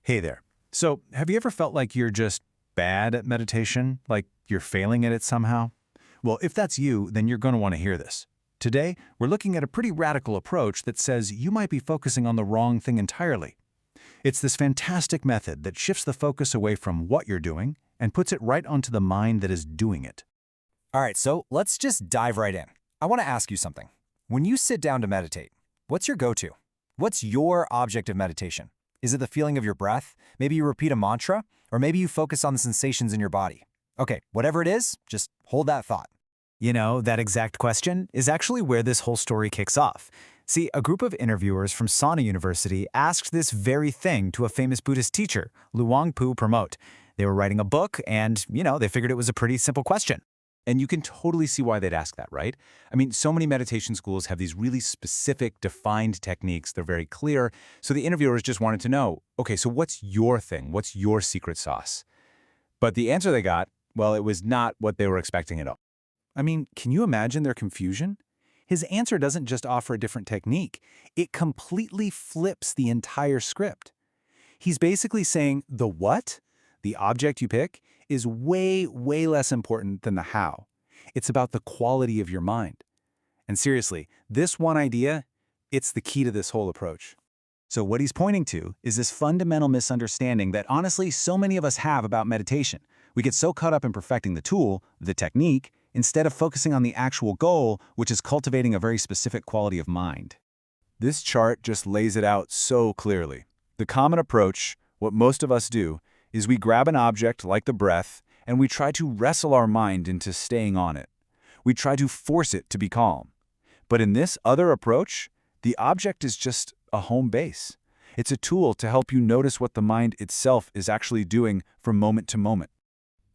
Hey there. So, have you ever felt like you're just bad at meditation? Like you're failing at it somehow? Well, if that's you, then you're going to want to hear this. Today, we're looking at a pretty radical approach that says you might be focusing on the wrong thing entirely. It's this fantastic method that shifts the focus away from what you're doing and puts it right onto the mind that is doing it. All right, so let's just dive right in. I want to ask you something. When you sit down to meditate, what's your go-to? What's your object of meditation? Is it the feeling of your breath? Maybe you repeat a mantra? Or maybe you focus on the sensations in your body? Okay, whatever it is, just hold that thought. You know, that exact question is actually where this whole story kicks off. See, a group of interviewers from Sana University asked this very thing to a famous Buddhist teacher, Luangpu Pramote. They were writing a book and, they figured it was a pretty simple question. And you can totally see why they'd ask that, right? I mean, so many meditation schools have these really specific, defined techniques. They're very clear. So the interviewers just wanted to know, okay, so what's your thing? What's your secret sauce? But the answer they got, well, it was not what they were expecting at all. I mean, can you imagine their confusion? His answer doesn't just offer a different technique. It completely flips the entire script. He's basically saying the what, the object you pick, is way, way less important than the how. It's about the quality of your mind. And seriously, this one idea, it's the key to this whole approach. So what he's pointing to is this fundamental misunderstanding that honestly so many of us have about meditation. We get so caught up in perfecting the tool, the technique, instead of focusing on the actual goal, which is cultivating a very specific quality of mind. This chart just lays it out so clearly. The common approach, what most of us do, is we grab an object like the breath and we try to wrestle our mind into staying on it. We try to force it to be calm. But in this other approach, the object is just a home base. It's a tool to help you notice what the mind itself is actually doing from moment to moment.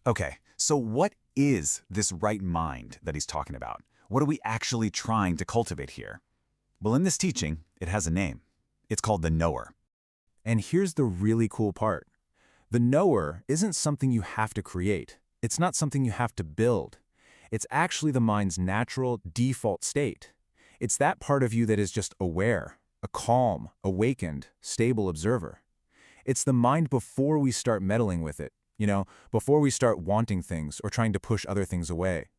Okay, so what is this right mind that he's talking about? What are we actually trying to cultivate here? Well, in this teaching, it has a name. It's called the knower. And here's the really cool part. The knower isn't something you have to create. It's not something you have to build. It's actually the mind's natural, default state. It's that part of you that is just aware, a calm, awakened, stable observer. It's the mind before we start meddling with it, before we start wanting things or trying to push other things away.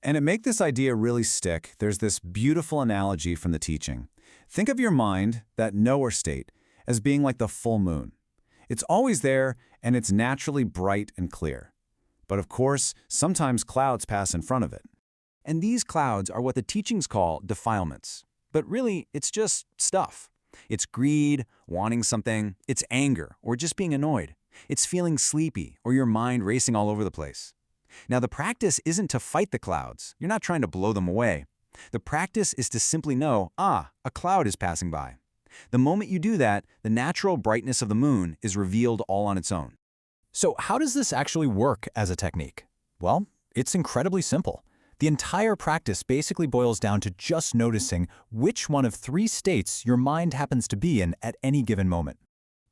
And to make this idea really stick, there's this beautiful analogy from the teaching. Think of your mind, that knower state, as being like the full moon. It's always there, and it's naturally bright and clear. But of course, sometimes clouds pass in front of it. And these clouds are what the teachings call defilements. But really, it's just stuff. It's greed, wanting something, it's anger, or just being annoyed. It's feeling sleepy, or your mind racing all over the place. Now, the practice isn't to fight the clouds. You're not trying to blow them away. The practice is to simply know, a cloud is passing by. The moment you do that, the natural brightness of the moon is revealed all on its own. So how does this actually work as a technique? Well, it's incredibly simple. The entire practice basically boils down to just noticing which one of three states your mind happens to be in at any given moment.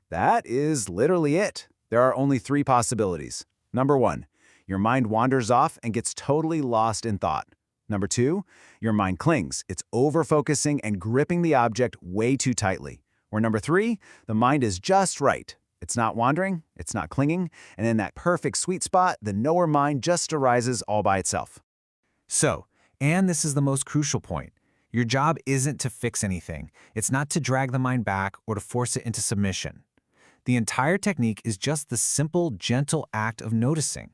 That is literally it. There are only three possibilities. Number one, your mind wanders off and gets totally lost in thought. Number two, your mind clings. It's over-focusing and gripping the object way too tightly. Or number three, the mind is just right. It's not wandering, it's not clinging, and in that perfect sweet spot, the knower mind just arises all by itself. So, and this is the most crucial point, your job isn't to fix anything. It's not to drag the mind back or to force it into submission. The entire technique is just the simple, gentle act of noticing.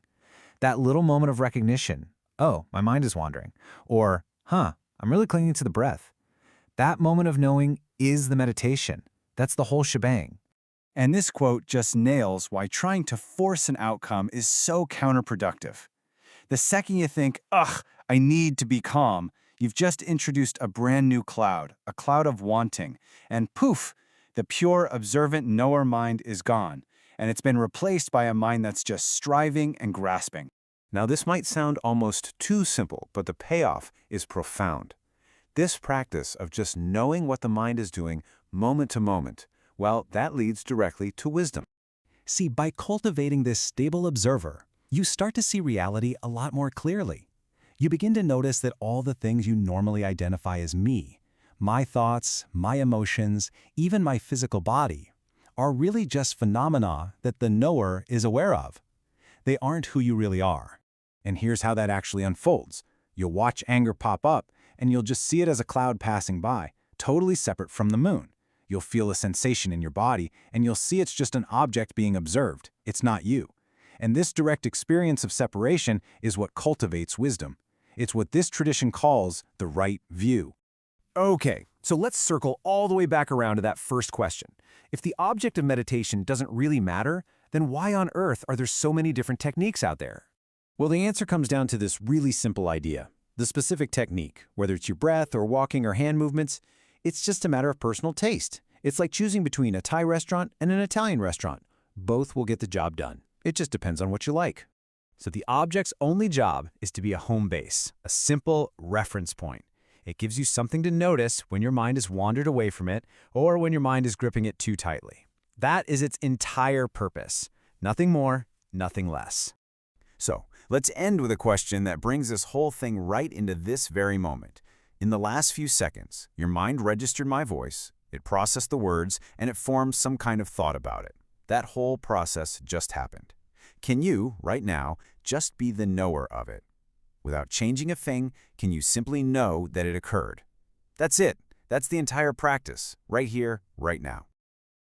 That little moment of recognition. Oh, my mind is wandering. Or, I'm really clinging to the breath. That moment of knowing is the meditation. That's the whole shebang. And this quote just nails why trying to force an outcome is so counterproductive. The second you think, I need to be calm, you've just introduced a brand new cloud, a cloud of wanting, and poof, the pure, observant knower mind is gone, and it's been replaced by a mind that's just striving and grasping. Now, this might sound almost too simple, but the payoff is profound. This practice of just knowing what the mind is doing moment to moment, well, that leads directly to wisdom. See, by cultivating this stable observer, you start to see reality a lot more clearly. You begin to notice that all the things you normally identify as me, my thoughts, my emotions, even my physical body, are really just phenomena that the knower is aware of. They aren't who you really are. And here's how that actually unfolds. You'll watch anger pop up, and you'll just see it as a cloud passing by, totally separate from the moon. You'll feel a sensation in your body, and you'll see it's just an object being observed. It's not you. And this direct experience of separation is what cultivates wisdom. It's what this tradition calls the right view. Okay, so let's circle all the way back around to that first question. If the object of meditation doesn't really matter, then why on earth are there so many different techniques out there? Well, the answer comes down to this really simple idea. The specific technique, whether it's your breath or walking or hand movements, it's just a matter of personal taste. It's like choosing between a Thai restaurant and an Italian restaurant. Both will get the job done. It just depends on what you like. So the object's only job is to be a home base, a simple reference point. It gives you something to notice when your mind has wandered away from it or when your mind is gripping it too tightly. That is its entire purpose. Nothing more, nothing less. So, let's end with a question that brings this whole thing right into this very moment. In the last few seconds, your mind registered my voice, it processed the words, and it formed some kind of thought about it. That whole process just happened. Can you, right now, just be the knower of it? Without changing a thing, can you simply know that it occurred? That's it. That's the entire practice, right here, right now.